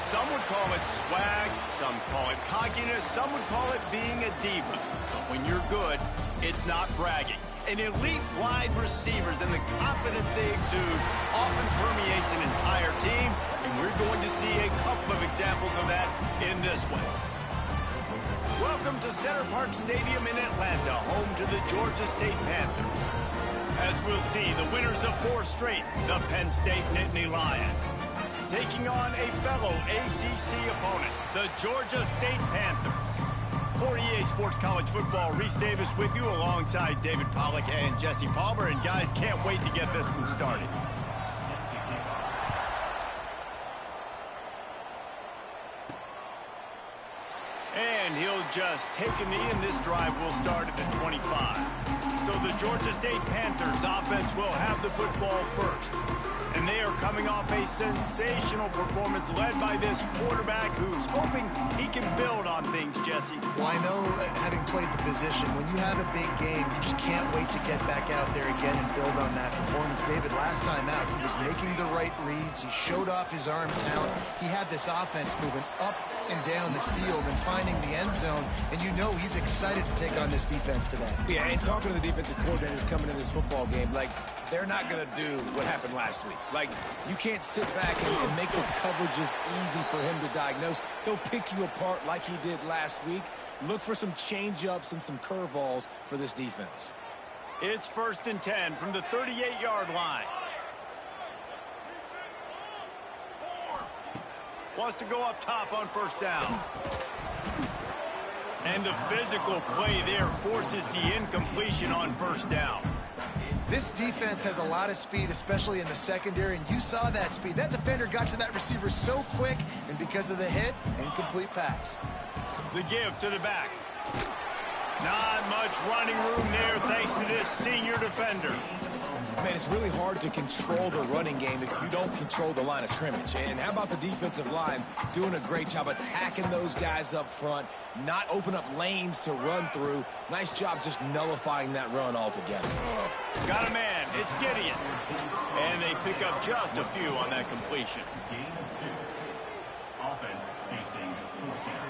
Some would call it swag, some call it cockiness, some would call it being a diva. But when you're good, it's not bragging. An elite wide receivers and the confidence they exude often permeates an entire team, and we're going to see a couple of examples of that in this one. Welcome to Center Parc Stadium in Atlanta, home to the Georgia State Panthers. As we'll see, the winners of 4 straight, the Penn State Nittany Lions, taking on a fellow ACC opponent, the Georgia State Panthers. For EA Sports College Football, Reese Davis with you alongside David Pollack and Jesse Palmer. And guys, can't wait to get this one started. And he'll just take a knee, and this drive will start at the 25. So the Georgia State Panthers offense will have the football first. And they are coming off a sensational performance led by this quarterback who's hoping he can build on things, Jesse. Well, I know, having played the position, when you have a big game, you just can't wait to get back out there again and build on that performance. David, last time out, he was making the right reads. He showed off his arm talent. He had this offense moving up and down the field and finding the end zone, and you know he's excited to take on this defense today. Yeah, and talking to the defensive coordinators coming in this football game, like, they're not going to do what happened last week. Like, you can't sit back and make the coverages easy for him to diagnose. He'll pick you apart like he did last week. Look for some change-ups and some curveballs for this defense. It's 1st and 10 from the 38-yard line. Wants to go up top on 1st down. And the physical play there forces the incompletion on 1st down. This defense has a lot of speed, especially in the secondary, and you saw that speed. That defender got to that receiver so quick, and because of the hit, incomplete pass. The give to the back. Not much running room there thanks to this senior defender. Man, it's really hard to control the running game if you don't control the line of scrimmage. And how about the defensive line doing a great job attacking those guys up front, not open up lanes to run through. Nice job just nullifying that run altogether. Got a man. It's Gideon. And they pick up just a few on that completion. Offense facing 4th down.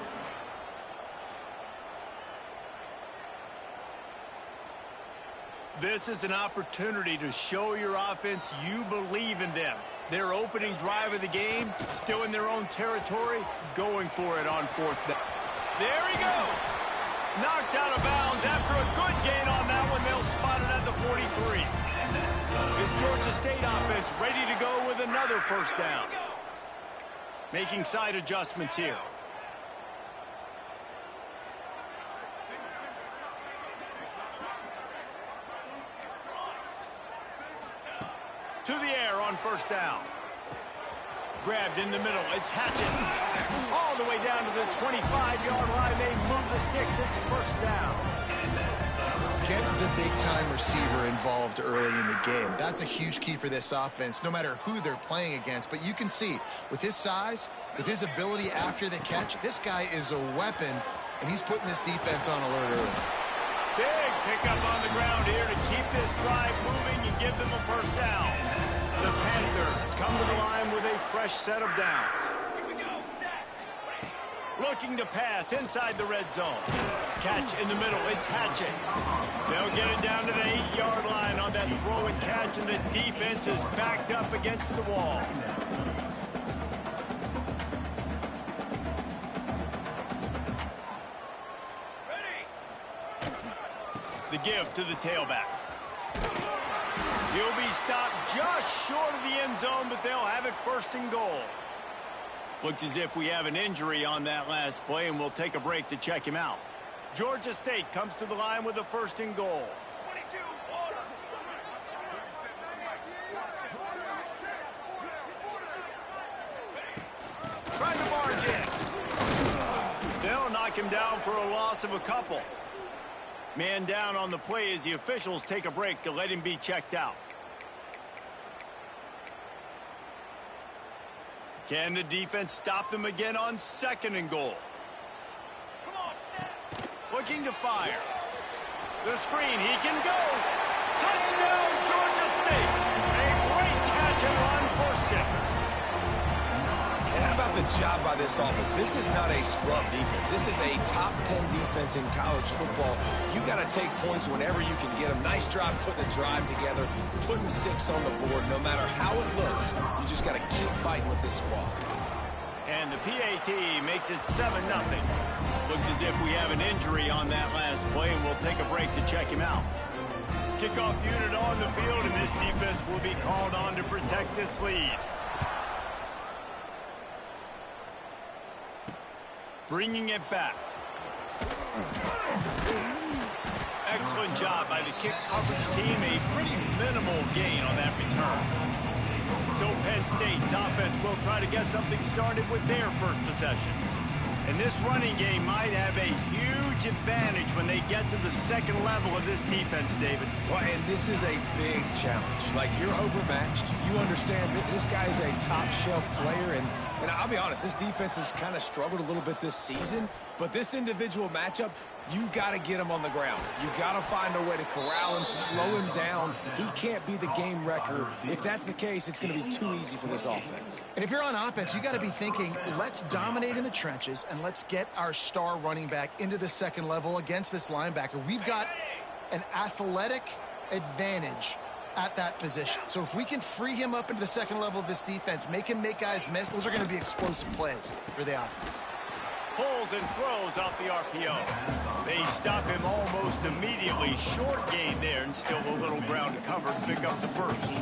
This is an opportunity to show your offense you believe in them. Their opening drive of the game, still in their own territory, going for it on 4th down. There he goes. Knocked out of bounds after a good gain on that one. They'll spot it at the 43. This Georgia State offense ready to go with another 1st down. Making side adjustments here. To the air on 1st down. Grabbed in the middle. It's Hatchett. All the way down to the 25-yard line. They move the sticks. It's 1st down. Get the big-time receiver involved early in the game. That's a huge key for this offense, no matter who they're playing against. But you can see, with his size, with his ability after the catch, this guy is a weapon, and he's putting this defense on alert early. Big pickup on the ground here to keep this drive moving and give them a 1st down. The Panthers come to the line with a fresh set of downs. Looking to pass inside the red zone. Catch in the middle. It's Hatchett. They'll get it down to the 8-yard line on that throw and catch, and the defense is backed up against the wall. The give to the tailback. He'll be stopped just short of the end zone, but they'll have it 1st and goal. Looks as if we have an injury on that last play, and we'll take a break to check him out. Georgia State comes to the line with a 1st and goal. Trying to barge in. They'll knock him down for a loss of a couple. Man down on the play as the officials take a break to let him be checked out. Can the defense stop them again on 2nd and goal? Looking to fire. The screen, he can go. Touchdown, Georgia State. A great catch and run for 6. And how about the the job by this offense. This is not a scrub defense. This is a top 10 defense in college football. You got to take points whenever you can get them. Nice job putting a drive together, putting 6 on the board. No matter how it looks, you just got to keep fighting with this squad. And the PAT makes it 7-0. Looks as if we have an injury on that last play, and we'll take a break to check him out. Kickoff unit on the field, and this defense will be called on to protect this lead. Bringing it back. Excellent job by the kick coverage team. A pretty minimal gain on that return. So Penn State's offense will try to get something started with their first possession. And this running game might have a huge advantage when they get to the second level of this defense, David. Well, and this is a big challenge. Like, you're overmatched. You understand that this guy is a top-shelf player, and I'll be honest, this defense has kind of struggled a little bit this season, but this individual matchup, you got to get him on the ground. You got to find a way to corral him, slow him down. He can't be the game wrecker. If that's the case, it's going to be too easy for this offense. And if you're on offense, you got to be thinking, let's dominate in the trenches and let's get our star running back into the second level against this linebacker. We've got an athletic advantage at that position. So if we can free him up into the second level of this defense, make him make guys miss, those are going to be explosive plays for the offense. Pulls and throws off the RPO. They stop him almost immediately. Short gain there, and still a little ground to cover to pick up the first.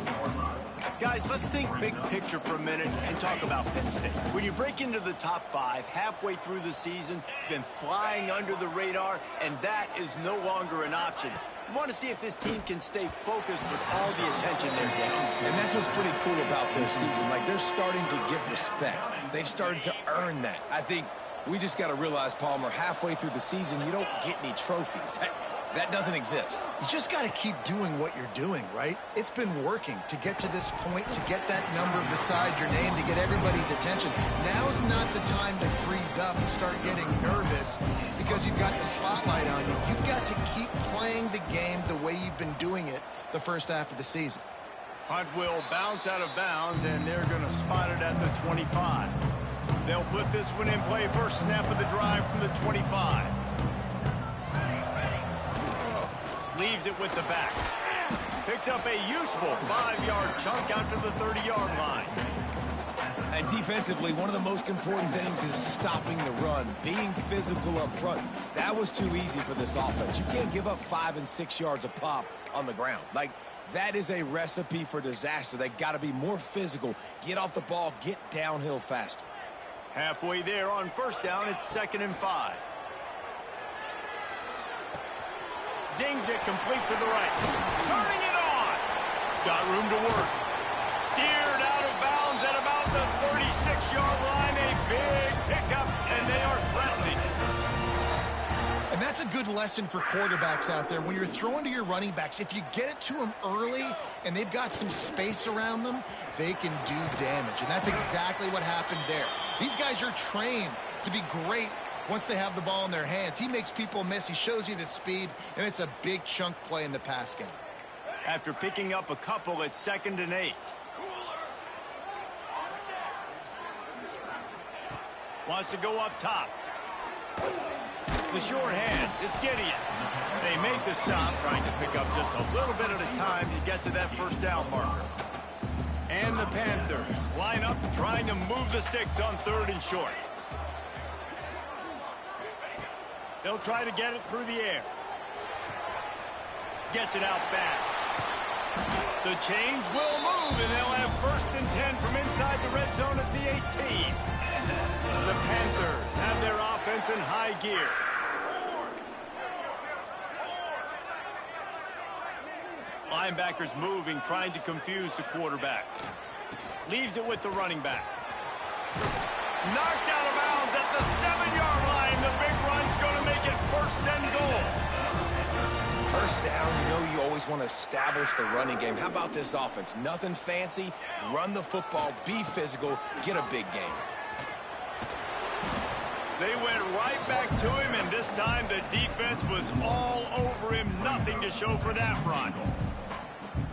Guys, let's think big picture for a minute and talk about Penn State. When you break into the top 5 halfway through the season, you've been flying under the radar, and that is no longer an option. You want to see if this team can stay focused with all the attention they're getting. And that's what's pretty cool about their season. Like, they're starting to get respect. They've started to earn that. I think we just got to realize, Palmer, halfway through the season, you don't get any trophies. That doesn't exist. You just got to keep doing what you're doing, right? It's been working to get to this point, to get that number beside your name, to get everybody's attention. Now's not the time to freeze up and start getting nervous because you've got the spotlight on you. You've got to keep playing the game the way you've been doing it the first half of the season. Hunt will bounce out of bounds, and they're going to spot it at the 25. They'll put this one in play. First snap of the drive from the 25. Leaves it with the back. Picks up a useful 5-yard chunk out to the 30-yard line. And defensively, one of the most important things is stopping the run, being physical up front. That was too easy for this offense. You can't give up 5 and 6 yards a pop on the ground. Like, that is a recipe for disaster. They got to be more physical, get off the ball, get downhill faster. Halfway there on first down, it's 2nd and 5. Zings it complete to the right. Turning it on. Got room to work. Steered out of bounds at about the 36-yard line. A big pickup, and they are threatening. And that's a good lesson for quarterbacks out there. When you're throwing to your running backs, if you get it to them early and they've got some space around them, they can do damage. And that's exactly what happened there. These guys are trained to be great once they have the ball in their hands. He makes people miss. He shows you the speed, and it's a big chunk play in the pass game. After picking up a couple, it's 2nd and 8. Wants to go up top. The short hands, it's Gideon. They make the stop, trying to pick up just a little bit at a time to get to that first down marker. And the Panthers line up, trying to move the sticks on 3rd and short. They'll try to get it through the air. Gets it out fast. The change will move, and they'll have 1st and 10 from inside the red zone at the 18. The Panthers have their offense in high gear. Linebackers moving, trying to confuse the quarterback. Leaves it with the running back. Knocked out of bounds at the 7-yard line. The big run's going to make it 1st and goal. First down, you know you always want to establish the running game. How about this offense? Nothing fancy. Run the football, be physical, get a big gain. They went right back to him, and this time the defense was all over him. Nothing to show for that run.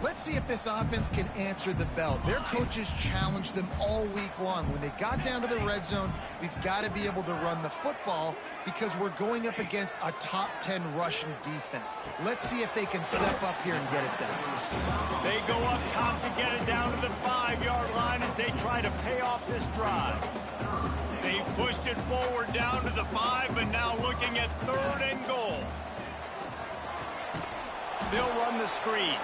Let's see if this offense can answer the bell. Their coaches challenged them all week long. When they got down to the red zone, we've got to be able to run the football because we're going up against a top 10 Russian defense. Let's see if they can step up here and get it done. They go up top to get it down to the 5-yard line as they try to pay off this drive. They've pushed it forward down to the 5, but now looking at 3rd and goal. They'll run the screen.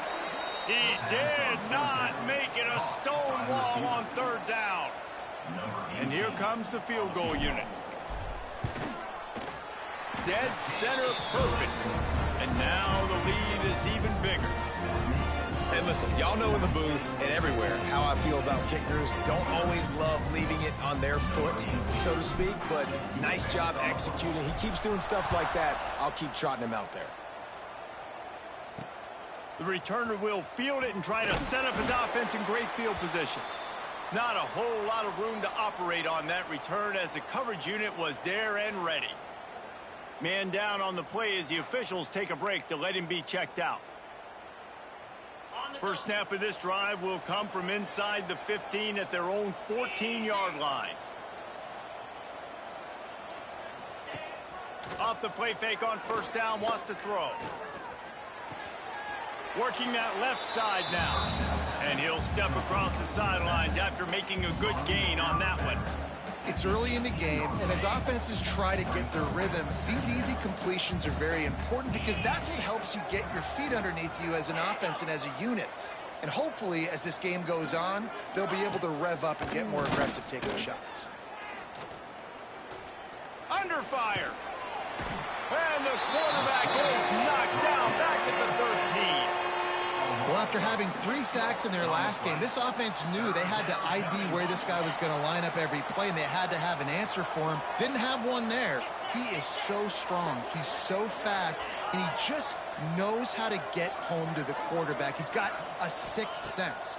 He did not make it a stone wall on 3rd down. And here comes the field goal unit. Dead center perfect. And now the lead is even bigger. And listen, y'all know in the booth and everywhere how I feel about kickers. Don't always love leaving it on their foot, so to speak, but nice job executing. He keeps doing stuff like that. I'll keep trotting him out there. The returner will field it and try to set up his offense in great field position. Not a whole lot of room to operate on that return as the coverage unit was there and ready. Man down on the play as the officials take a break to let him be checked out. First snap of this drive will come from inside the 15 at their own 14-yard line. Off the play fake on 1st down, wants to throw. Working that left side now. And he'll step across the sidelines after making a good gain on that one. It's early in the game, and as offenses try to get their rhythm, these easy completions are very important because that's what helps you get your feet underneath you as an offense and as a unit. And hopefully, as this game goes on, they'll be able to rev up and get more aggressive taking shots. Under fire. And the quarterback is knocked down back at the 13. Well, after having 3 sacks in their last game, this offense knew they had to ID where this guy was going to line up every play, and they had to have an answer for him. Didn't have one there. He is so strong. He's so fast, and he just knows how to get home to the quarterback. He's got a 6th sense.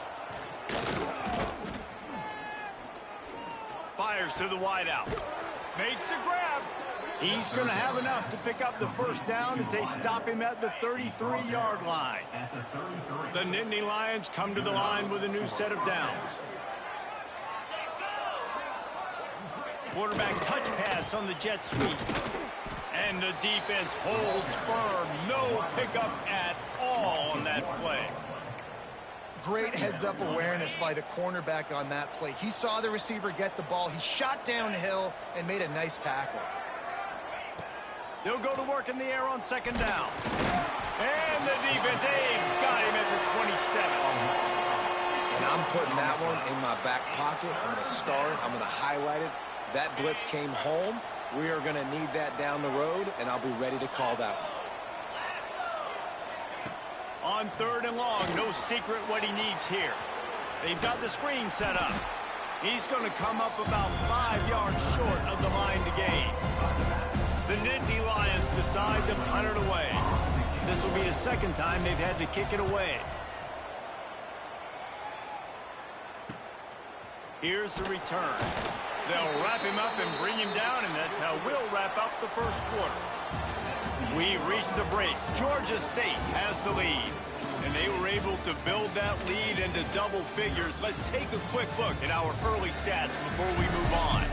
Fires to the wideout. Makes the grab. He's going to have enough to pick up the 1st down as they stop him at the 33-yard line. The Nittany Lions come to the line with a new set of downs. Quarterback touch pass on the jet sweep. And the defense holds firm. No pickup at all on that play. Great heads-up awareness by the cornerback on that play. He saw the receiver get the ball. He shot downhill and made a nice tackle. They'll go to work in the air on 2nd down. And the defense, got him at the 27. And I'm putting that one in my back pocket. I'm going to start it. I'm going to highlight it. That blitz came home. We are going to need that down the road, and I'll be ready to call that one. On 3rd and long, no secret what he needs here. They've got the screen set up. He's going to come up about 5 yards short of the line to gain. The Nittany Lions decide to punt it away. This will be the 2nd time they've had to kick it away. Here's the return. They'll wrap him up and bring him down, and that's how we'll wrap up the 1st quarter. We reached the break. Georgia State has the lead, and they were able to build that lead into double figures. Let's take a quick look at our early stats before we move on.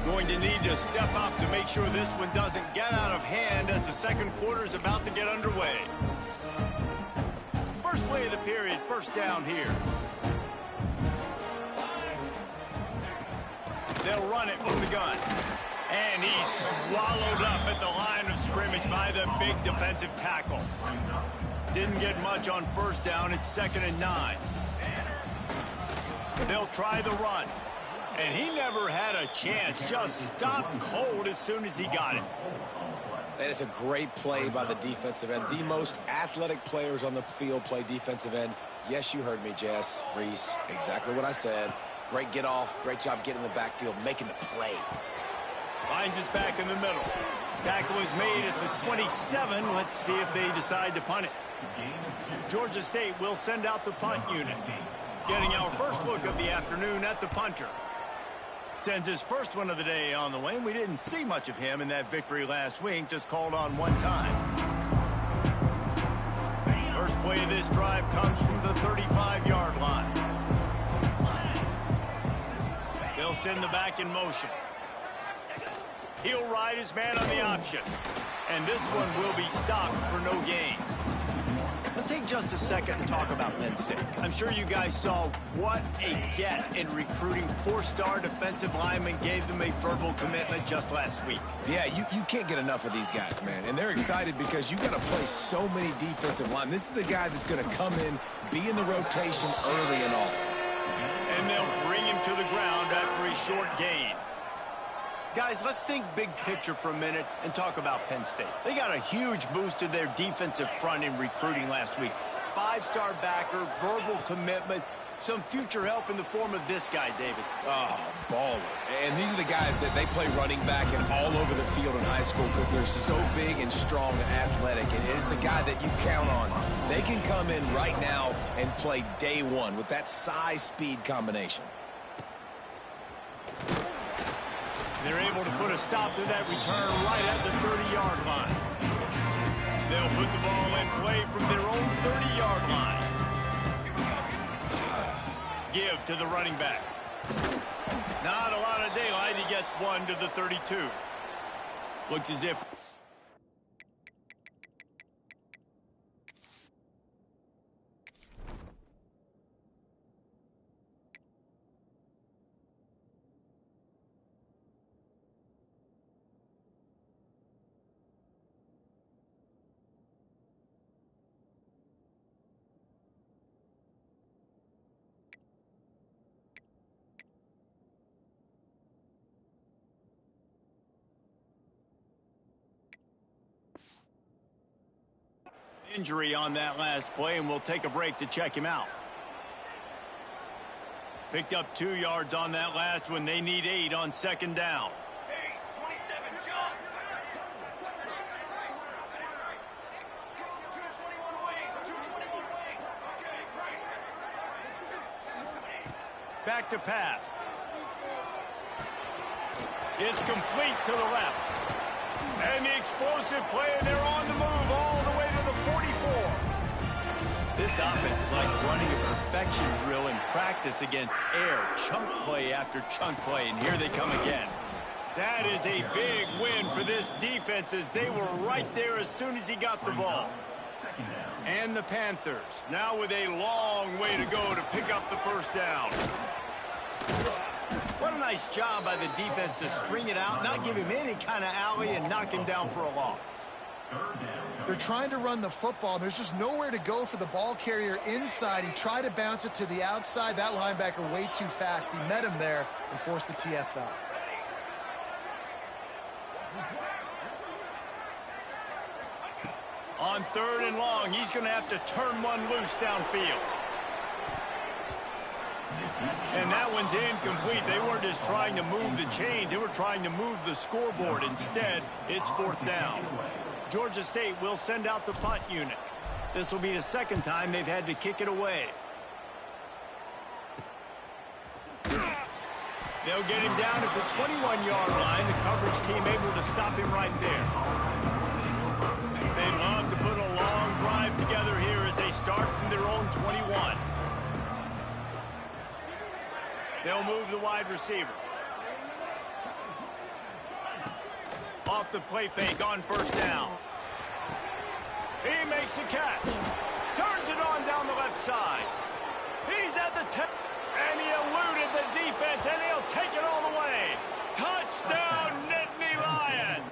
Going to need to step up to make sure this one doesn't get out of hand as the 2nd quarter is about to get underway. First play of the period, 1st down here. They'll run it from the gun. And he's swallowed up at the line of scrimmage by the big defensive tackle. Didn't get much on 1st down. It's 2nd and 9. They'll try the run. And he never had a chance. Just stopped cold as soon as he got it. That is a great play by the defensive end. The most athletic players on the field play defensive end. Yes, you heard me, Jess, Reese. Exactly what I said. Great get off. Great job getting in the backfield, making the play. Finds his back in the middle. Tackle is made at the 27. Let's see if they decide to punt it. Georgia State will send out the punt unit. Getting our first look of the afternoon at the punter. Sends his first one of the day on the way. We didn't see much of him in that victory last week, just called on one time. play of this drive comes from the 35-yard line. They'll send the back in motion. He'll ride his man on the option. And this one will be stopped for no gain. Let's take just a second and talk about Penn State. I'm sure you guys saw what a get in recruiting. Four-star defensive linemen gave them a verbal commitment just last week. Yeah, you can't get enough of these guys, man. And they're excited because you got to play so many defensive linemen. This is the guy that's going to come in, be in the rotation early and often. And they'll bring him to the ground after a short gain. Guys, let's think big picture for a minute and talk about Penn State. They got a huge boost to their defensive front in recruiting last week. Five-star backer, verbal commitment, some future help in the form of this guy, David. Oh, baller. And these are the guys that they play running back and all over the field in high school because they're so big and strong and athletic. And it's a guy that you count on. They can come in right now and play day one with that size-speed combination. They're able to put a stop to that return right at the 30-yard line. They'll put the ball in play from their own 30-yard line. Give to the running back. Not a lot of daylight. He gets one to the 32. Looks as if... injury on that last play, and we'll take a break to check him out. Picked up 2 yards on that last one. They need 8 on second down. Back to pass. It's complete to the left. And the explosive play, and they're on the move all the way to the 44. This offense is like running a perfection drill in practice against air. Chunk play after chunk play, and here they come again. That is a big win for this defense as they were right there as soon as he got the ball. And the Panthers now with a long way to go to pick up the first down. What a nice job by the defense to string it out, not give him any kind of alley, and knock him down for a loss. They're trying to run the football. There's just nowhere to go for the ball carrier inside. He tried to bounce it to the outside. That linebacker way too fast. He met him there and forced the TFL. On 3rd and long, he's going to have to turn one loose downfield. And that one's incomplete. They weren't just trying to move the chains. They were trying to move the scoreboard. Instead, it's 4th down. Georgia State will send out the punt unit. This will be the second time they've had to kick it away. They'll get him down at the 21-yard line. The coverage team able to stop him right there. They'd love to put a long drive together here as they start from their own 21. They'll move the wide receiver. Off the play fake on 1st down. He makes the catch. Turns it on down the left side. He's at the 10. And he eluded the defense, and he'll take it all the way. Touchdown, Nittany Lions.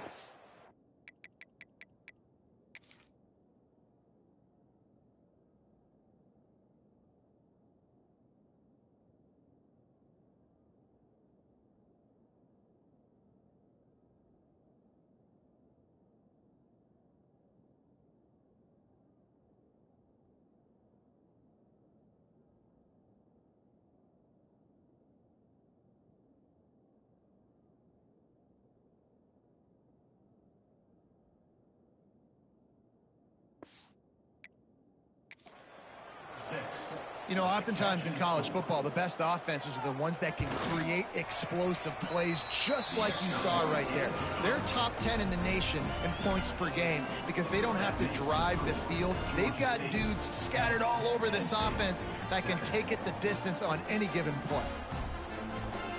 You know, oftentimes in college football, the best offenses are the ones that can create explosive plays, just like you saw right there. They're top 10 in the nation in points per game because they don't have to drive the field. They've got dudes scattered all over this offense that can take it the distance on any given play.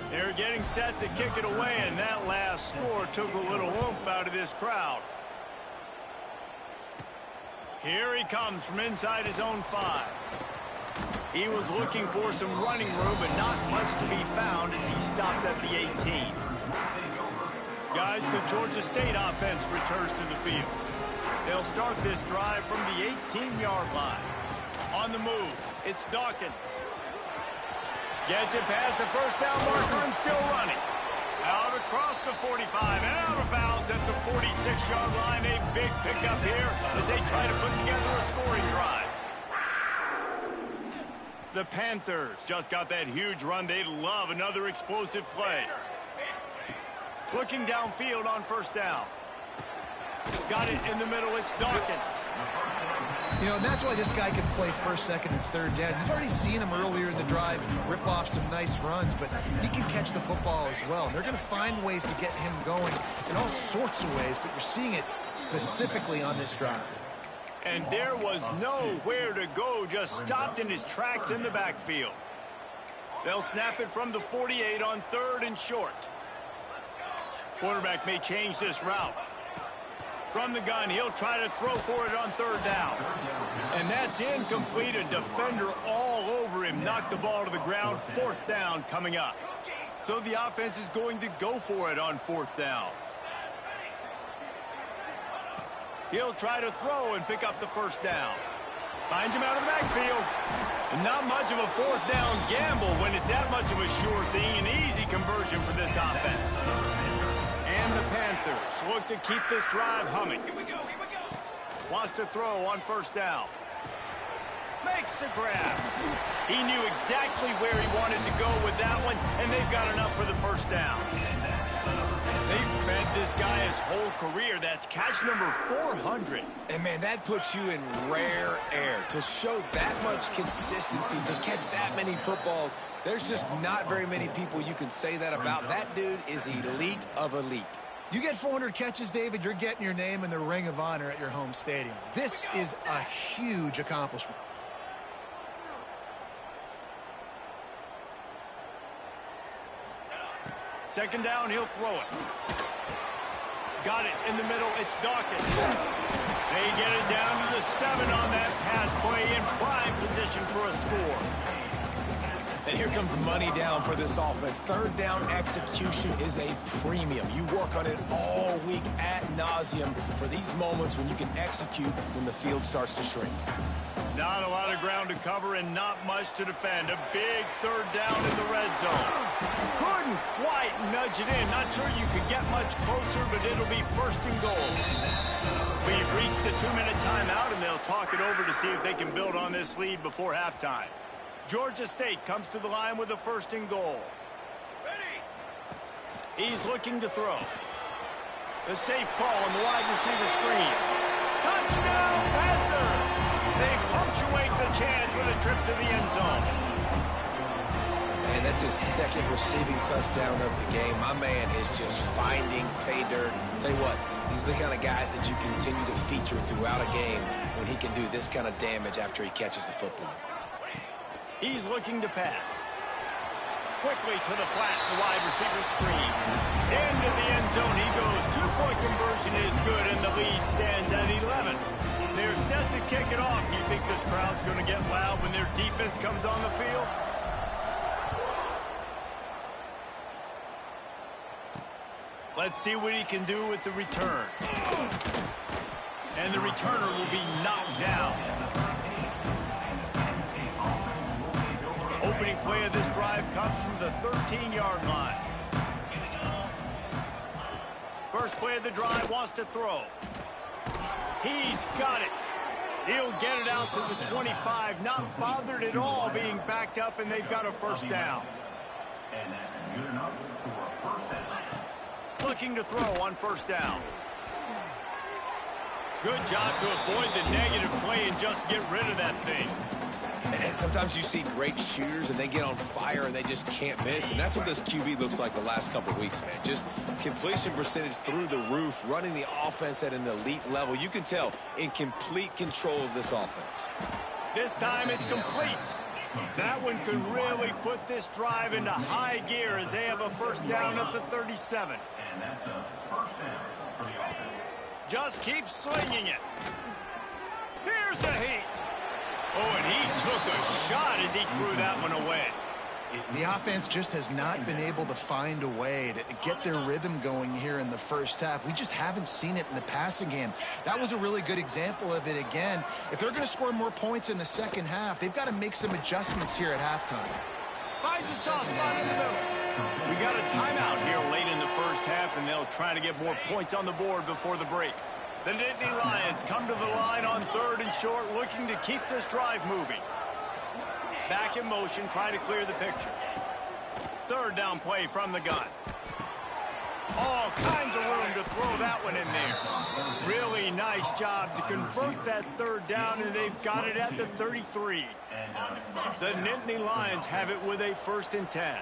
They're getting set to kick it away, and that last score took a little oomph out of this crowd. Here he comes from inside his own 5. He was looking for some running room, but not much to be found as he stopped at the 18. Guys, the Georgia State offense returns to the field. They'll start this drive from the 18-yard line. On the move, it's Dawkins. Gets it past the first down marker and still running. Out across the 45 and out of bounds at the 46-yard line. A big pickup here as they try to put together a scoring drive. The Panthers just got that huge run. They love another explosive play. Looking downfield on first down. Got it in the middle. It's Dawkins. You know, and that's why this guy can play first, second, and third down. You've already seen him earlier in the drive rip off some nice runs, but he can catch the football as well. And they're going to find ways to get him going in all sorts of ways, but you're seeing it specifically on this drive. And there was nowhere to go, just stopped in his tracks in the backfield. They'll snap it from the 48 on 3rd and short. Quarterback may change this route. From the gun, he'll try to throw for it on 3rd down. And that's incomplete. A defender all over him. Knocked the ball to the ground. 4th down coming up. So the offense is going to go for it on 4th down. He'll try to throw and pick up the first down. Finds him out of the backfield. And not much of a 4th down gamble when it's that much of a sure thing. An easy conversion for this offense. And the Panthers look to keep this drive humming. Wants to throw on first down. Makes the grab. He knew exactly where he wanted to go with that one, and they've got enough for the first down. They've fed this guy his whole career. That's catch number 400. And, man, that puts you in rare air. To show that much consistency, to catch that many footballs, there's just not very many people you can say that about. That dude is elite of elite. You get 400 catches, David, you're getting your name in the Ring of Honor at your home stadium. This is a huge accomplishment. Second down, he'll throw it. Got it in the middle. It's Dawkins. They get it down to the 7 on that pass play in prime position for a score. And here comes money down for this offense. 3rd down execution is a premium. You work on it all week ad nauseum for these moments when you can execute when the field starts to shrink. Not a lot of ground to cover and not much to defend. A big 3rd down in the red zone. Couldn't quite nudge it in. Not sure you could get much closer, but it'll be 1st and goal. We've reached the 2-minute timeout, and they'll talk it over to see if they can build on this lead before halftime. Georgia State comes to the line with a 1st and goal. He's looking to throw. The safe call on the wide receiver screen. Touchdown, Panthers! They punctuate the chance with a trip to the end zone. And that's his 2nd receiving touchdown of the game. My man is just finding pay dirt. Tell you what, these are the kind of guys that you continue to feature throughout a game when he can do this kind of damage after he catches the football. He's looking to pass. Quickly to the flat, the wide receiver screen. Into the end zone he goes. 2-point conversion is good, and the lead stands at 11. They're set to kick it off. You think this crowd's going to get loud when their defense comes on the field? Let's see what he can do with the return. And the returner will be knocked down. Opening play of this drive comes from the 13-yard line. First play of the drive, wants to throw. He's got it. He'll get it out to the 25. Not bothered at all being backed up, and they've got a 1st down. And that's good enough for a 1st down. Looking to throw on 1st down. Good job to avoid the negative play and just get rid of that thing. And sometimes you see great shooters and they get on fire and they just can't miss. And that's what this QB looks like the last couple of weeks, man. Just completion percentage through the roof, running the offense at an elite level. You can tell in complete control of this offense. This time it's complete. That one could really put this drive into high gear as they have a first down at the 37. And that's a first down for the offense. Just keep slinging it. Here's a heat. Oh, and he took a shot as he threw that one away. The offense just has not been able to find a way to get their rhythm going here in the first half. We just haven't seen it in the passing game. That was a really good example of it again. If they're going to score more points in the second half, they've got to make some adjustments here at halftime. Finds a soft spot in the middle. We got a timeout here late in the first half, and they'll try to get more points on the board before the break. The Nittany Lions come to the line on 3rd and short, looking to keep this drive moving. Back in motion, trying to clear the picture. 3rd down play from the gun. All kinds of room to throw that one in there. Really nice job to convert that 3rd down, and they've got it at the 33. The Nittany Lions have it with a 1st and 10.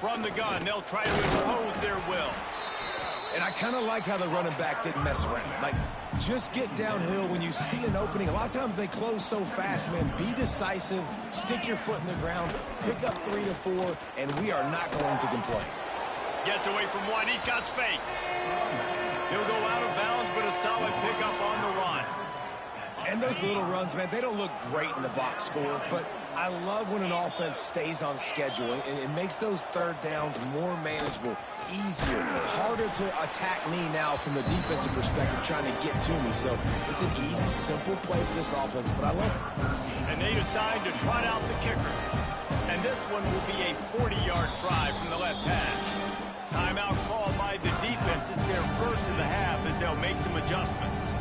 From the gun, they'll try to impose their will. And I kind of like how the running back didn't mess around. Like, just get downhill when you see an opening. A lot of times they close so fast, man. Be decisive, stick your foot in the ground, pick up 3 to 4, and we are not going to complain. Gets away from one. He's got space. He'll go out of bounds, but a solid pickup on the run. And those little runs, man, they don't look great in the box score, but I love when an offense stays on schedule, and it makes those 3rd downs more manageable, easier, harder to attack me now from the defensive perspective trying to get to me. So it's an easy, simple play for this offense, but I love it. And they decide to trot out the kicker. And this one will be a 40-yard try from the left hash. Timeout called by the defense. It's their first of the half as they'll make some adjustments.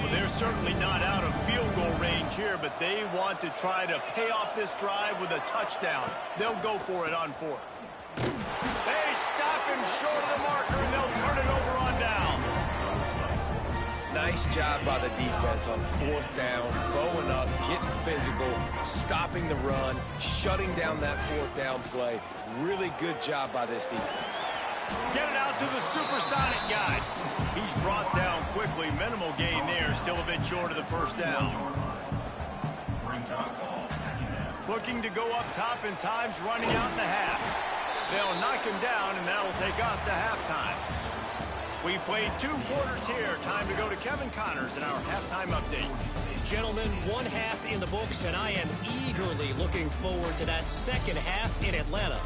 Well, they're certainly not out of field goal range here, but they want to try to pay off this drive with a touchdown. They'll go for it on 4th. They stop him short of the marker, and they'll turn it over on downs. Nice job by the defense on 4th down, bowing up, getting physical, stopping the run, shutting down that 4th down play. Really good job by this defense. Get it out to the supersonic guy. He's brought down quickly. Minimal gain there. Still a bit short of the first down. Looking to go up top, and time's running out in the half. They'll knock him down, and that'll take us to halftime. We've played 2 quarters here. Time to go to Kevin Connors in our halftime update. Gentlemen, 1 half in the books, and I am eagerly looking forward to that second half in Atlanta.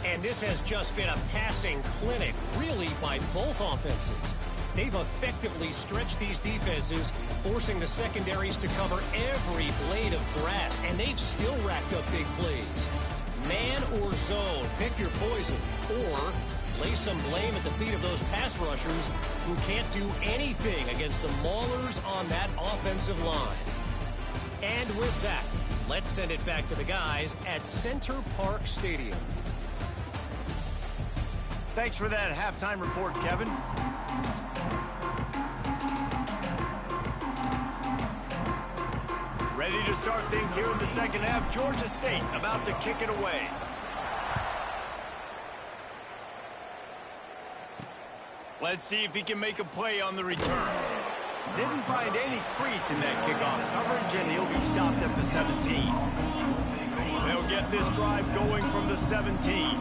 And this has just been a passing clinic, really, by both offenses. They've effectively stretched these defenses, forcing the secondaries to cover every blade of grass, and they've still racked up big plays. Man or zone, pick your poison, or lay some blame at the feet of those pass rushers who can't do anything against the maulers on that offensive line. And with that, let's send it back to the guys at Center Park Stadium. Thanks for that halftime report, Kevin. Ready to start things here in the second half. Georgia State about to kick it away. Let's see if he can make a play on the return. Didn't find any crease in that kickoff coverage, and he'll be stopped at the 17. They'll get this drive going from the 17.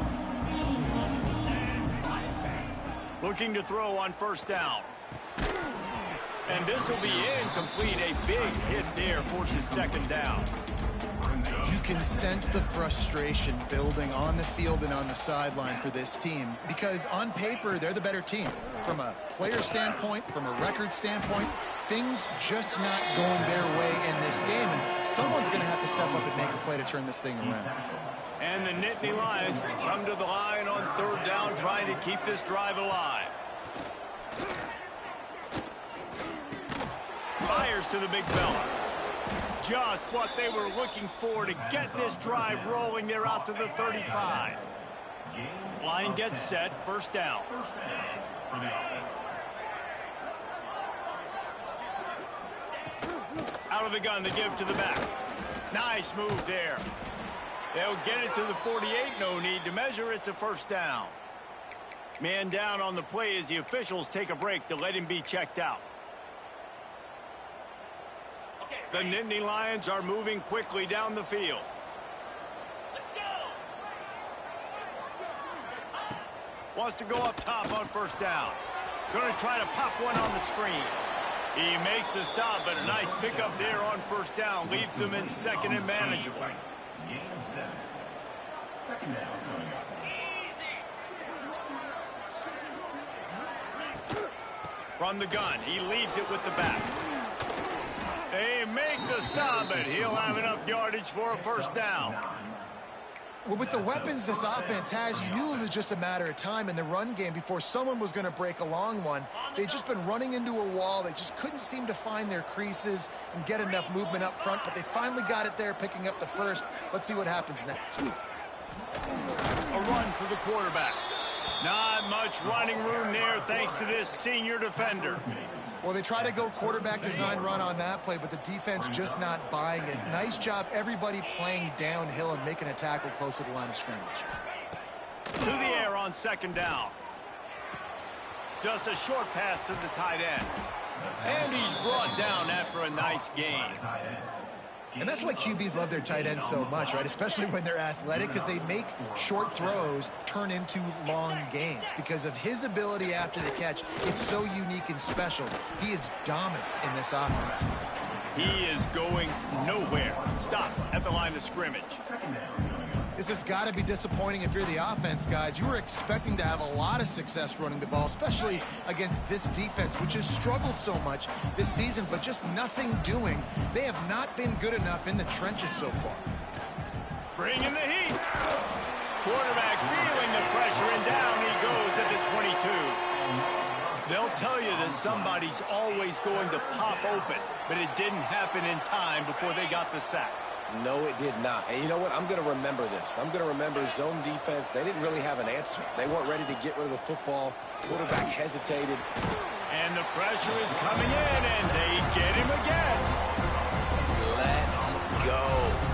Looking to throw on 1st down. And this will be incomplete. A big hit there forces 2nd down. You can sense the frustration building on the field and on the sideline for this team, because on paper, they're the better team. From a player standpoint, from a record standpoint, things just not going their way in this game, and someone's going to have to step up and make a play to turn this thing around. And the Nittany Lions come to the line on 3rd down, trying to keep this drive alive. Fires to the big fella. Just what they were looking for to get this drive rolling. They're out to the 35. Line gets set, first down. First down for the offense. Out of the gun to give to the back. Nice move there. They'll get it to the 48. No need to measure. It's a first down. Man down on the play as the officials take a break to let him be checked out. The Nittany Lions are moving quickly down the field. Let's go! Wants to go up top on first down. Going to try to pop one on the screen. He makes the stop, but a nice pickup there on first down. Leaves them in second and manageable. Gain of 7. Second down coming up. From the gun, he leaves it with the back. They make the stop, but he'll have enough yardage for a first down. Well, with the weapons this offense has, you knew it was just a matter of time in the run game before someone was going to break a long one. They've just been running into a wall. They just couldn't seem to find their creases and get enough movement up front, but they finally got it there, picking up the first. Let's see what happens next. A run for the quarterback. Not much running room there thanks to this senior defender. Well, they try to go quarterback design run on that play, but the defense just not buying it. Nice job, everybody playing downhill and making a tackle close to the line of scrimmage. To the air on second down. Just a short pass to the tight end. And he's brought down after a nice gain. And that's why QBs love their tight ends so much, right? Especially when they're athletic, because they make short throws turn into long gains. Because of his ability after the catch, it's so unique and special. He is dominant in this offense. He is going nowhere. Stop at the line of scrimmage. This has got to be disappointing if you're the offense, guys. You were expecting to have a lot of success running the ball, especially against this defense, which has struggled so much this season, but just nothing doing. They have not been good enough in the trenches so far. Bringing the heat. Quarterback feeling the pressure, and down he goes at the 22. They'll tell you that somebody's always going to pop open, but it didn't happen in time before they got the sack. No, it did not. And you know what? I'm going to remember this. I'm going to remember zone defense. They didn't really have an answer. They weren't ready to get rid of the football. Quarterback hesitated. And the pressure is coming in, and they get him again. Let's go.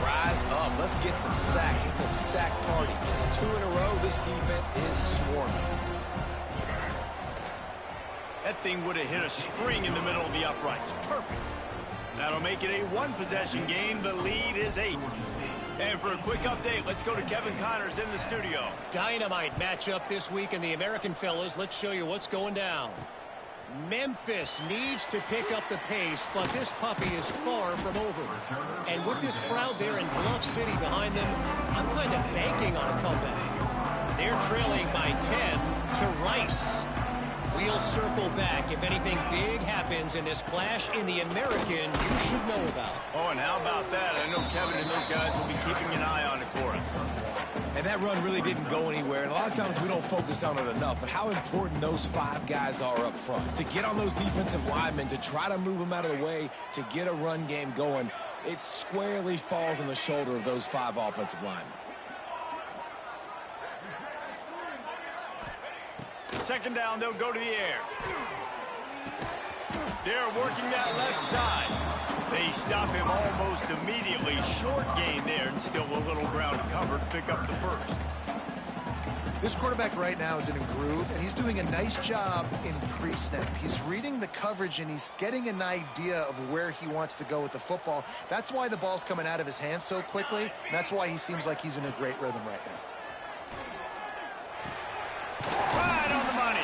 Rise up. Let's get some sacks. It's a sack party. 2 in a row. This defense is swarming. That thing would have hit a string in the middle of the uprights. Perfect. That'll make it a one-possession game. The lead is 8. And for a quick update, let's go to Kevin Connors in the studio. Dynamite matchup this week in the American, fellas. Let's show you what's going down. Memphis needs to pick up the pace, but this puppy is far from over. And with this crowd there in Bluff City behind them, I'm kind of banking on a comeback. They're trailing by 10 to Rice. We'll circle back if anything big happens in this clash in the American you should know about. Oh, and how about that? I know Kevin and those guys will be keeping an eye on it for us. And that run really didn't go anywhere. And a lot of times we don't focus on it enough. But how important those 5 guys are up front. To get on those defensive linemen, to try to move them out of the way, to get a run game going, it squarely falls on the shoulder of those 5 offensive linemen. Second down, they'll go to the air. They're working that left side. They stop him almost immediately. Short gain there, and still a little ground to cover to pick up the first. This quarterback right now is in a groove, and he's doing a nice job in pre-snap. He's reading the coverage, and he's getting an idea of where he wants to go with the football. That's why the ball's coming out of his hands so quickly, and that's why he seems like he's in a great rhythm right now. Right on the money.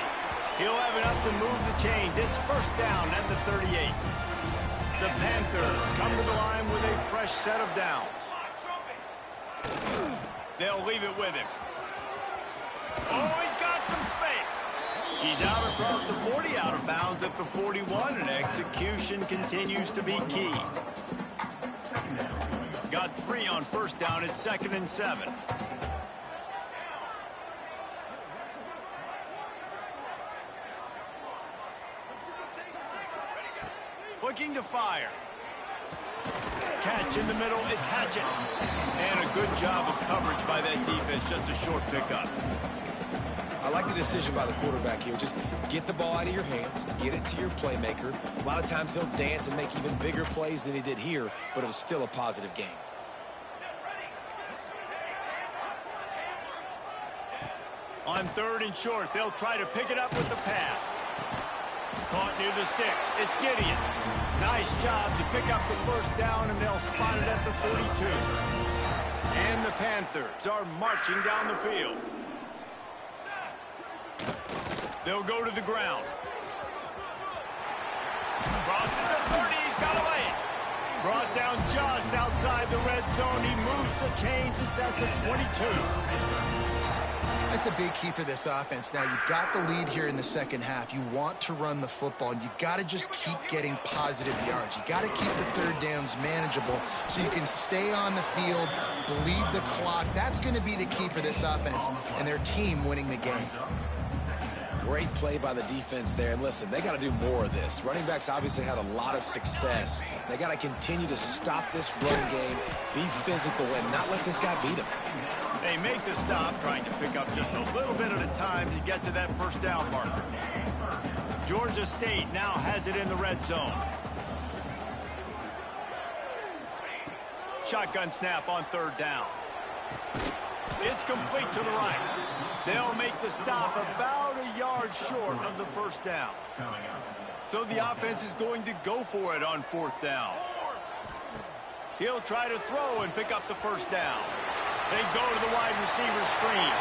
He'll have enough to move the chains. It's first down at the 38. The Panthers come to the line with a fresh set of downs. They'll leave it with him. Oh, he's got some space. He's out across the 40, out of bounds at the 41, and execution continues to be key. Got 3 on first down. It's 2nd and 7. Looking to fire. Catch in the middle, it's Hatchett. And a good job of coverage by that defense. Just a short pickup. I like the decision by the quarterback here. Just get the ball out of your hands, get it to your playmaker. A lot of times he'll dance and make even bigger plays than he did here, but it was still a positive game. On 3rd and short, they'll try to pick it up with the pass. Caught near the sticks. It's Gideon. Nice job to pick up the first down, and they'll spot it at the 42. And the Panthers are marching down the field. They'll go to the ground. Crosses the 30. He's got away. Brought down just outside the red zone. He moves the chains. It's at the 22. That's a big key for this offense. Now, you've got the lead here in the second half. You want to run the football, and you got to just keep getting positive yards. You got to keep the third downs manageable so you can stay on the field, bleed the clock. That's going to be the key for this offense and their team winning the game. Great play by the defense there. And listen, they got to do more of this. Running backs obviously had a lot of success. They got to continue to stop this run game, be physical, and not let this guy beat them. They make the stop, trying to pick up just a little bit at a time to get to that first down marker. Georgia State now has it in the red zone. Shotgun snap on 3rd down. It's complete to the right. They'll make the stop about a yard short of the first down. So the offense is going to go for it on 4th down. He'll try to throw and pick up the first down. They go to the wide receiver screen.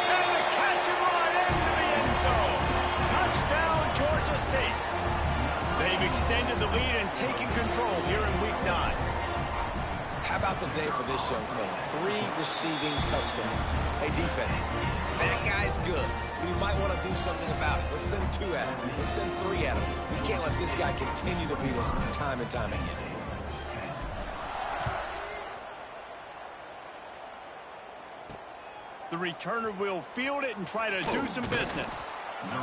And the catch and run into the end zone. Touchdown, Georgia State. They've extended the lead and taken control here in Week 9. How about the day for this young fella? 3 receiving touchdowns. Hey, defense, that guy's good. We might want to do something about it. Let's send 2 at him. Let's send 3 at him. We can't let this guy continue to beat us time and time again. The returner will field it and try to do some business.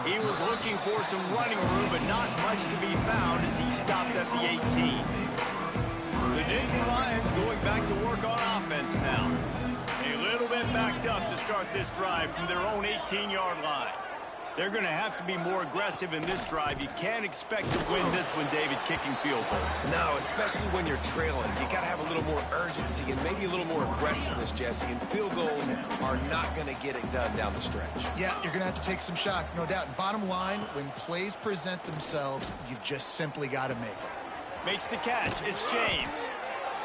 He was looking for some running room, but not much to be found as he stopped at the 18. The Nittany Lions going back to work on offense now. A little bit backed up to start this drive from their own 18-yard line. They're going to have to be more aggressive in this drive. You can't expect to win this one, David, kicking field goals. No, especially when you're trailing. You got to have a little more urgency and maybe a little more aggressiveness, Jesse. And field goals are not going to get it done down the stretch. Yeah, you're going to have to take some shots, no doubt. Bottom line, when plays present themselves, you've just simply got to make them. Makes the catch. It's James.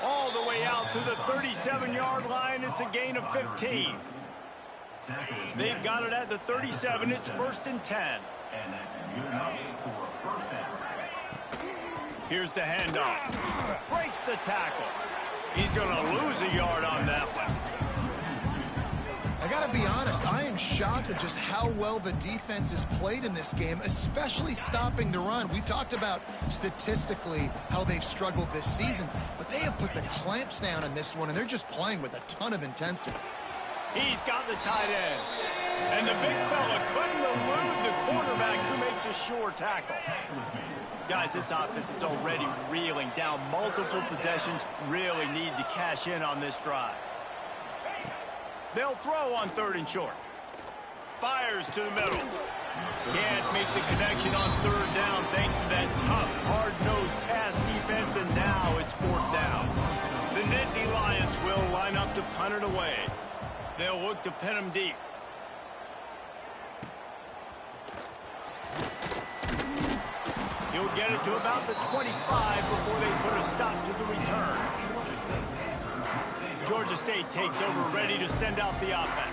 All the way out to the 37-yard line. It's a gain of 15. They've got it at the 37. It's 1st and 10. And that's good enough for a first down. Here's the handoff. Breaks the tackle. He's going to lose a yard on that one. I got to be honest, I am shocked at just how well the defense has played in this game, especially stopping the run. We talked about statistically how they've struggled this season, but they have put the clamps down in this one, and they're just playing with a ton of intensity. He's got the tight end. And the big fella couldn't elude the quarterback who makes a sure tackle. Guys, this offense is already reeling down multiple possessions. Really need to cash in on this drive. They'll throw on 3rd and short. Fires to the middle. Can't make the connection on 3rd down thanks to that tough, hard-nosed pass defense, and now it's 4th down. The Nittany Lions will line up to punt it away. They'll look to pin him deep. He'll get it to about the 25 before they put a stop to the return. Georgia State takes over, ready to send out the offense.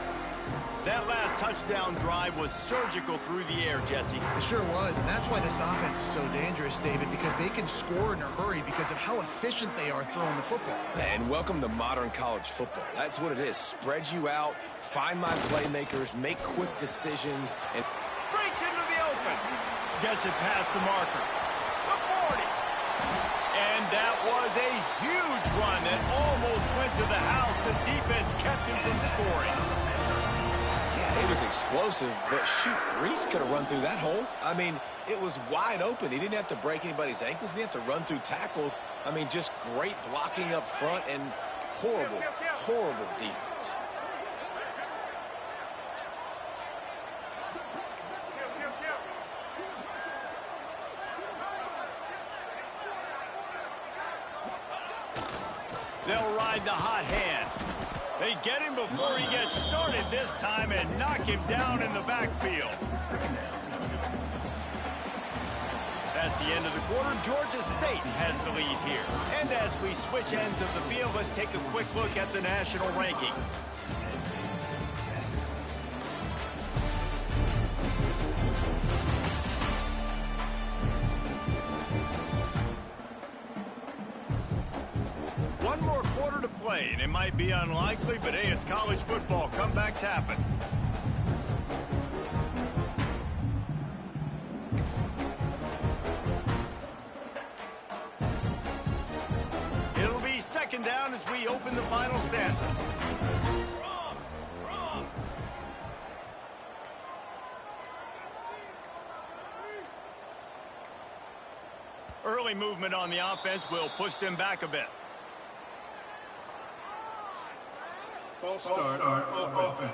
That last touchdown drive was surgical through the air, Jesse. It sure was, and that's why this offense is so dangerous, David, because they can score in a hurry because of how efficient they are throwing the football. And welcome to modern college football. That's what it is. Spread you out, find my playmakers, make quick decisions, and breaks into the open. Gets it past the marker. The 40. And that was a huge run that almost went to the house. The defense kept him from scoring. It was explosive, but shoot, Reese could have run through that hole. I mean, it was wide open. He didn't have to break anybody's ankles. He didn't have to run through tackles. I mean, just great blocking up front and horrible, horrible defense. They'll ride the hot hand. They get him before he gets started this time and knock him down in the backfield. That's the end of the quarter. Georgia State has the lead here. And as we switch ends of the field, let's take a quick look at the national rankings. One more quarter to play, and it might be unlikely, but hey, it's college football. Comebacks happen. It'll be second down as we open the final stanza. Early movement on the offense will push them back a bit. False start on offense.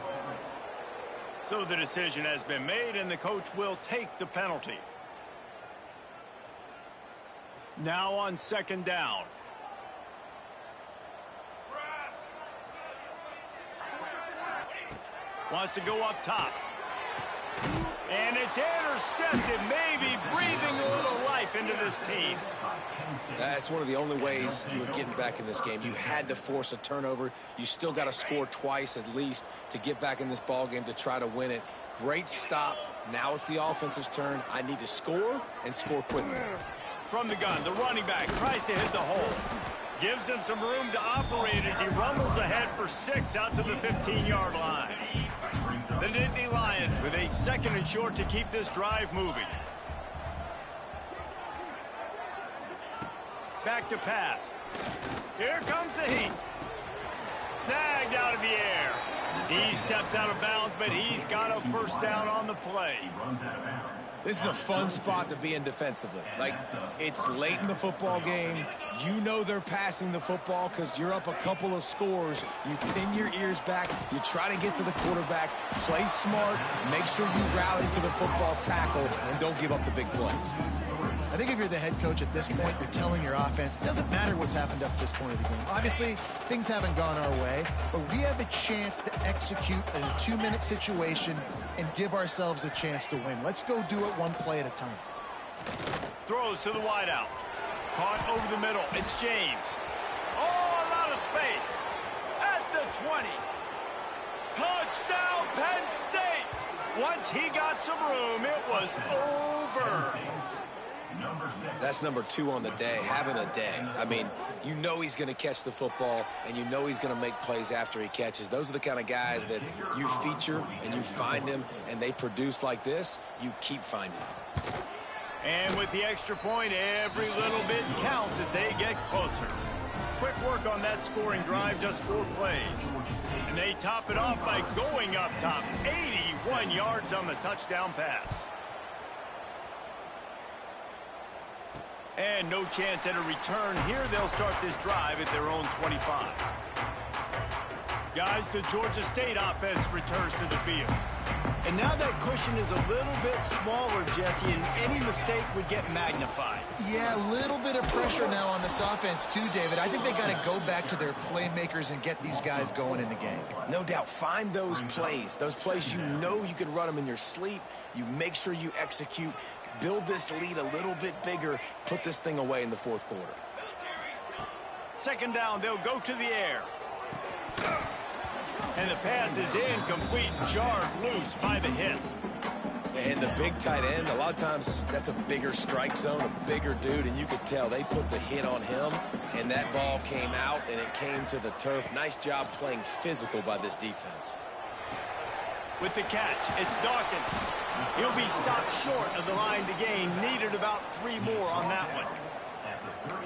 So the decision has been made, and the coach will take the penalty. Now on second down. Wants to go up top. And it's intercepted, maybe breathing a little life into this team. That's one of the only ways you were getting back in this game. You had to force a turnover. You still got to score twice at least to get back in this ball game to try to win it. Great stop. Now it's the offense's turn. I need to score and score quickly. From the gun, the running back tries to hit the hole. Gives him some room to operate as he rumbles ahead for 6 out to the 15-yard line. The Nittany Lions with a second and short to keep this drive moving. Back to pass. Here comes the heat. Snagged out of the air. He steps out of bounds, but he's got a first down on the play. This is a fun spot to be in defensively. Like, it's late in the football game. You know they're passing the football because you're up a couple of scores. You pin your ears back. You try to get to the quarterback. Play smart. Make sure you rally to the football tackle and don't give up the big plays. I think if you're the head coach at this point, you're telling your offense, it doesn't matter what's happened up to this point of the game. Obviously, things haven't gone our way, but we have a chance to execute in a 2-minute situation and give ourselves a chance to win. Let's go do it one play at a time. Throws to the wideout. Caught over the middle. It's James. Oh, a lot of space. At the 20. Touchdown, Penn State. Once he got some room, it was over. That's number 2 on the day, having a day. I mean, you know he's going to catch the football, and you know he's going to make plays after he catches. Those are the kind of guys that you feature and you find them, and they produce like this, you keep finding them. And with the extra point, every little bit counts as they get closer. Quick work on that scoring drive, just 4 plays. And they top it off by going up top, 81 yards on the touchdown pass. And no chance at a return here. They'll start this drive at their own 25. Guys, the Georgia State offense returns to the field. And now that cushion is a little bit smaller, Jesse, and any mistake would get magnified. Yeah, a little bit of pressure now on this offense too, David. I think they got to go back to their playmakers and get these guys going in the game. No doubt. Find those plays you know you can run them in your sleep. You make sure you execute. Build this lead a little bit bigger. Put this thing away in the 4th quarter. Second down, they'll go to the air. And the pass is incomplete, jarred loose by the hip. And the big tight end, a lot of times that's a bigger strike zone, a bigger dude, and you could tell they put the hit on him, and that ball came out, and it came to the turf. Nice job playing physical by this defense. With the catch, it's Dawkins. He'll be stopped short of the line to gain. Needed about 3 more on that one.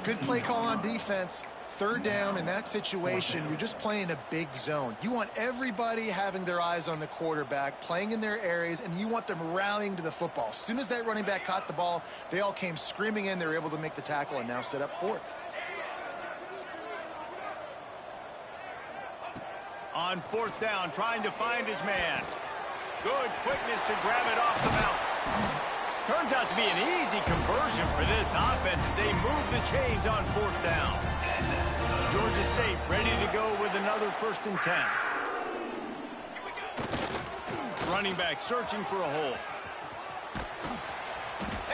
Good play call on defense. 3rd down in that situation, you're just playing a big zone. You want everybody having their eyes on the quarterback, playing in their areas, and you want them rallying to the football. As soon as that running back caught the ball, they all came screaming in. They were able to make the tackle and now set up 4th. On fourth down, trying to find his man. Good quickness to grab it off the bounce. Turns out to be an easy conversion for this offense as they move the chains on fourth down. Georgia State ready to go with another 1st and 10. Running back searching for a hole.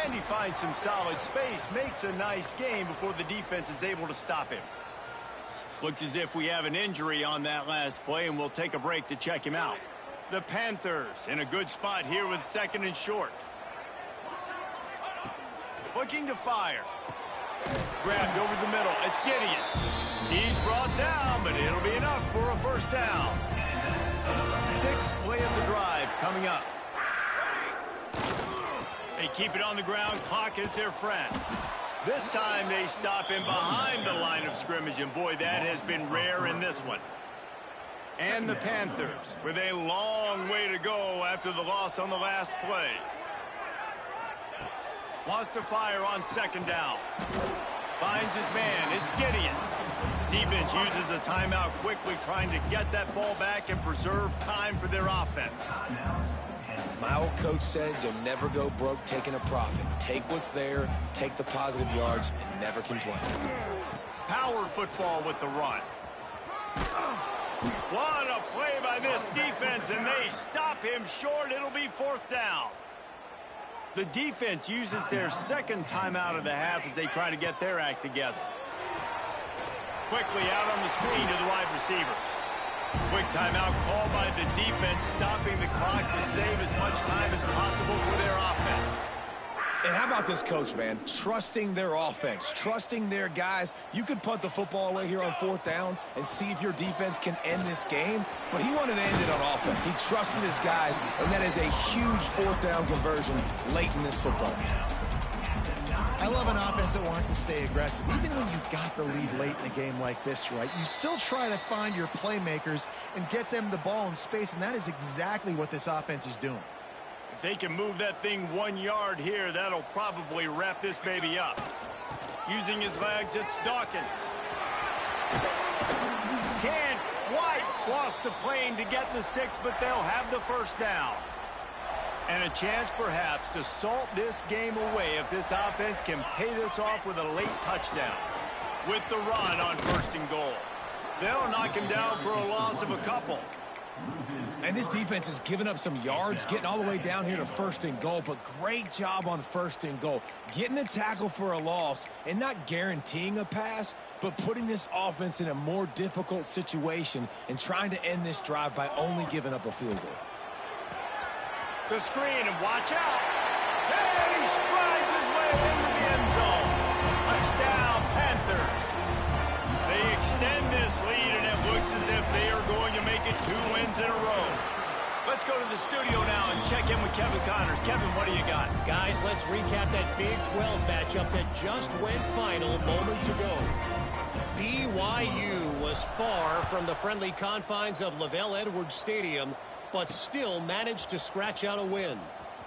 And he finds some solid space, makes a nice gain before the defense is able to stop him. Looks as if we have an injury on that last play, and we'll take a break to check him out. The Panthers in a good spot here with 2nd and short. Looking to fire. Grabbed over the middle. It's Gideon. He's brought down, but it'll be enough for a 1st down. 6th play of the drive coming up. They keep it on the ground. Clock is their friend. This time they stop him behind the line of scrimmage, and boy, that has been rare in this one. And the Panthers with a long way to go after the loss on the last play. Wants to fire on 2nd down. Finds his man. It's Gideon. Defense uses a timeout quickly, trying to get that ball back and preserve time for their offense. My old coach said you'll never go broke taking a profit. Take what's there, take the positive yards, and never complain. Power football with the run. What a play by this defense, and they stop him short. It'll be 4th down. The defense uses their 2nd timeout of the half as they try to get their act together. Quickly out on the screen to the wide receiver. Quick timeout called by the defense, stopping the clock to save as much time as possible for their offense. And how about this coach, man? Trusting their offense, trusting their guys. You could punt the football away here on 4th down and see if your defense can end this game, but he wanted to end it on offense. He trusted his guys, and that is a huge 4th down conversion late in this football game. I love an offense that wants to stay aggressive. Even when you've got the lead late in a game like this, right, you still try to find your playmakers and get them the ball in space, and that is exactly what this offense is doing. If they can move that thing 1 yard here, that'll probably wrap this baby up. Using his legs, it's Dawkins. Can't quite cross the plane to get the 6, but they'll have the 1st down. And a chance, perhaps, to salt this game away if this offense can pay this off with a late touchdown. With the run on 1st and goal. They'll knock him down for a loss of a couple. And this defense has given up some yards, getting all the way down here to 1st and goal, but great job on 1st and goal. Getting the tackle for a loss and not guaranteeing a pass, but putting this offense in a more difficult situation and trying to end this drive by only giving up a field goal. The screen, and watch out. And he strides his way into the end zone. Touchdown, Panthers. They extend this lead, and it looks as if they are going to make it 2 wins in a row. Let's go to the studio now and check in with Kevin Connors. Kevin, what do you got? Guys, let's recap that Big 12 matchup that just went final moments ago. BYU was far from the friendly confines of LaVell Edwards Stadium, but still managed to scratch out a win.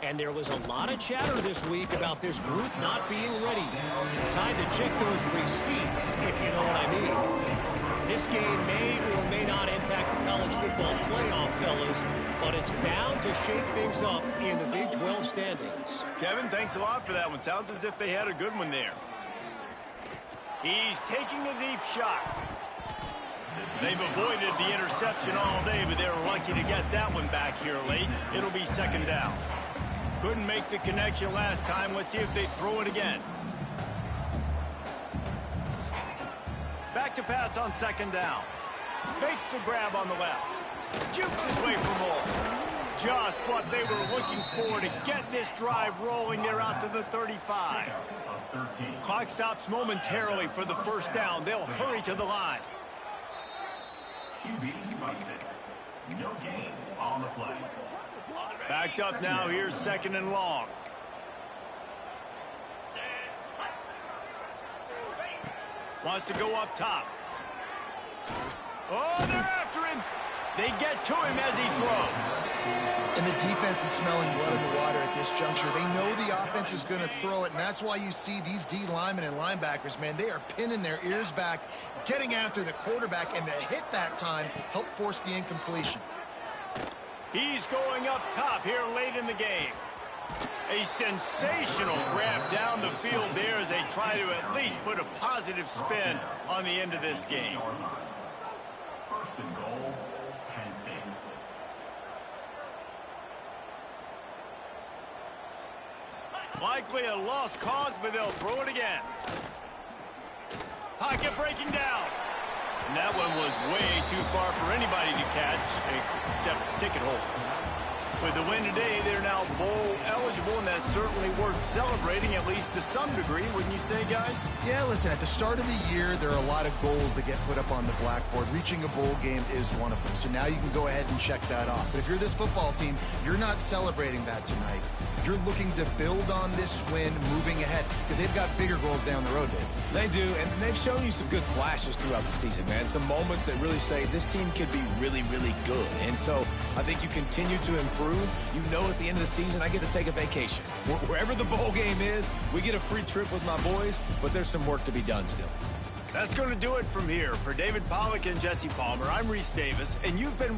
And there was a lot of chatter this week about this group not being ready. Time to check those receipts, if you know what I mean. This game may or may not impact the college football playoff, fellas, but it's bound to shake things up in the Big 12 standings. Kevin, thanks a lot for that one. Sounds as if they had a good one there. He's taking a deep shot. They've avoided the interception all day, but they're lucky to get that one back here late. It'll be 2nd down. Couldn't make the connection last time. Let's see if they throw it again. Back to pass on 2nd down. Makes the grab on the left. Jukes his way for more. Just what they were looking for to get this drive rolling. They're out to the 35. Clock stops momentarily for the 1st down. They'll hurry to the line. QB spicy. No gain on the play. Backed up now. Here's 2nd and long. Wants to go up top. Oh, they're after him. They get to him as he throws. And the defense is smelling blood in the water at this juncture. They know the offense is going to throw it, and that's why you see these D linemen and linebackers, man, they are pinning their ears back, getting after the quarterback, and to hit that time, help force the incompletion. He's going up top here late in the game. A sensational grab down the field there as they try to at least put a positive spin on the end of this game. First and goal, Penn State. Likely a lost cause, but they'll throw it again. Pocket breaking down. And that one was way too far for anybody to catch, except ticket holders. With the win today, they're now bowl eligible, and that's certainly worth celebrating, at least to some degree, wouldn't you say, guys? Yeah, listen, at the start of the year, there are a lot of goals that get put up on the blackboard. Reaching a bowl game is one of them. So now you can go ahead and check that off. But if you're this football team, you're not celebrating that tonight. You're looking to build on this win moving ahead because they've got bigger goals down the road, Dave. They do, and they've shown you some good flashes throughout the season, man. Some moments that really say this team could be really, really good. And so I think you continue to improve. You know at the end of the season, I get to take a vacation. Wherever the bowl game is, we get a free trip with my boys, but there's some work to be done still. That's going to do it from here. For David Pollack and Jesse Palmer, I'm Reese Davis, and you've been